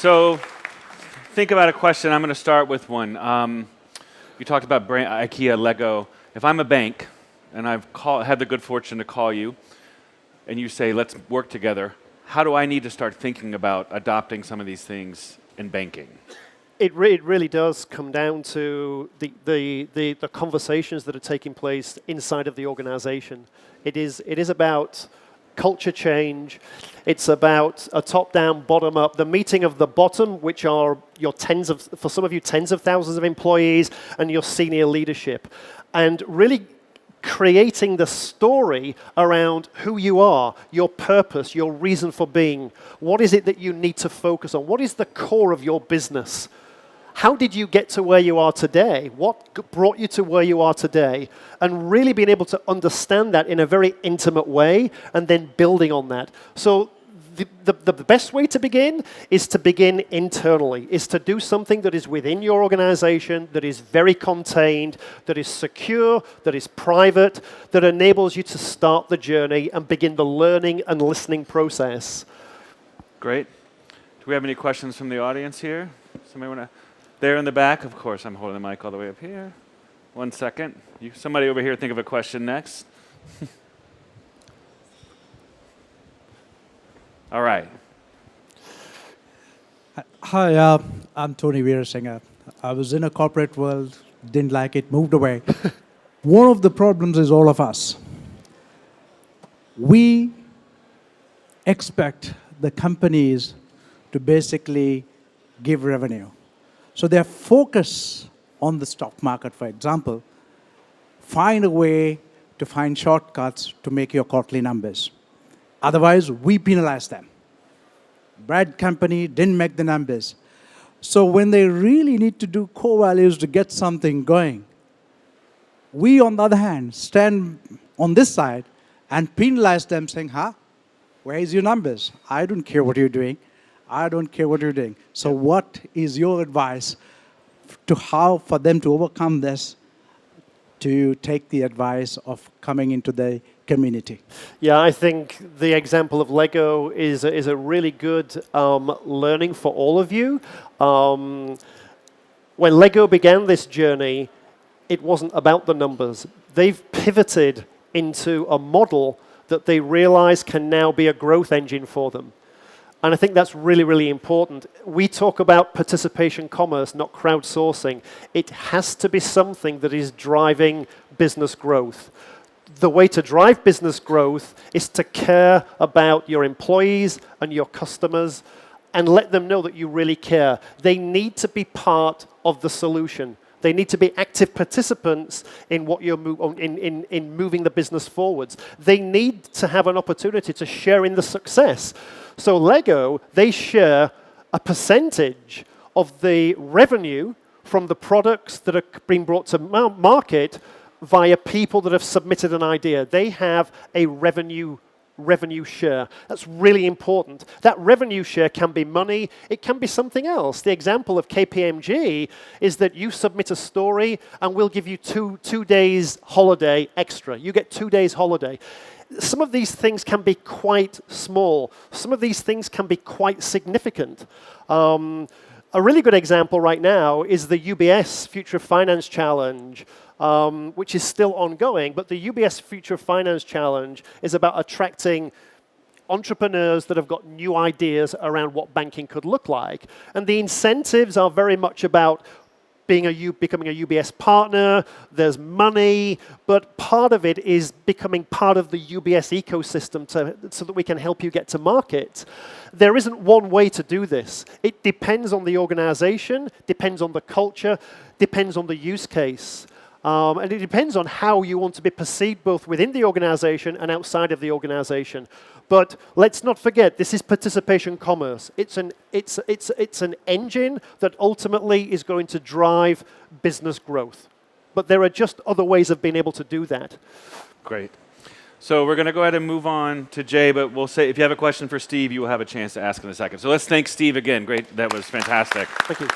So think about a question. I'm going to start with one. You talked about IKEA, Lego. If I'm a bank and I've had the good fortune to call you and you say, let's work together, how do I need to start thinking about adopting some of these things in banking? It really does come down to the conversations that are taking place inside of the organization. It is about culture change. It's about a top-down, bottom-up. The meeting of the bottom, which are your for some of you, tens of thousands of employees, and your senior leadership, and really creating the story around who you are, your purpose, your reason for being. What is it that you need to focus on? What is the core of your business? How did you get to where you are today? What brought you to where you are today? And really being able to understand that in a very intimate way and then building on that. So the best way to begin is to begin internally, is to do something that is within your organization, that is very contained, that is secure, that is private, that enables you to start the journey and begin the learning and listening process. Great. Do we have any questions from the audience here? Somebody want to? There in the back, of course, I'm holding the mic all the way up here. 1 second. Somebody over here think of a question next. All right. Hi, I'm Tony Veerasinger. I was in a corporate world, didn't like it, moved away. One of the problems is all of us. We expect the companies to basically give revenue. So their focus on the stock market, for example, find a way to find shortcuts to make your quarterly numbers. Otherwise, we penalize them. Brad company didn't make the numbers. So when they really need to do core values to get something going, we, on the other hand, stand on this side and penalize them saying, where is your numbers? I don't care what you're doing. I don't care what you're doing. So what is your advice to how for them to overcome this, to take the advice of coming into the community? Yeah, I think the example of Lego is a really good learning for all of you. When Lego began this journey, it wasn't about the numbers. They've pivoted into a model that they realize can now be a growth engine for them. And I think that's really, really important. We talk about participation commerce, not crowdsourcing. It has to be something that is driving business growth. The way to drive business growth is to care about your employees and your customers and let them know that you really care. They need to be part of the solution. They need to be active participants in what you're in moving the business forwards. They need to have an opportunity to share in the success. So Lego, they share a percentage of the revenue from the products that are being brought to market via people that have submitted an idea. They have a revenue share. That's really important. That revenue share can be money, it can be something else. The example of KPMG is that you submit a story and we'll give you two days holiday extra. You get 2 days holiday. Some of these things can be quite small. Some of these things can be quite significant. A really good example right now is the UBS Future of Finance Challenge, which is still ongoing, but the UBS Future of Finance Challenge is about attracting entrepreneurs that have got new ideas around what banking could look like. And the incentives are very much about becoming a UBS partner, there's money, but part of it is becoming part of the UBS ecosystem so that we can help you get to market. There isn't one way to do this. It depends on the organization, depends on the culture, depends on the use case. And it depends on how you want to be perceived both within the organization and outside of the organization. But let's not forget, this is participation commerce. It's an engine that ultimately is going to drive business growth. But there are just other ways of being able to do that. Great. So we're going to go ahead and move on to Jay, but we'll say if you have a question for Steve, you will have a chance to ask in a second. So let's thank Steve again. Great. That was fantastic. Thank you.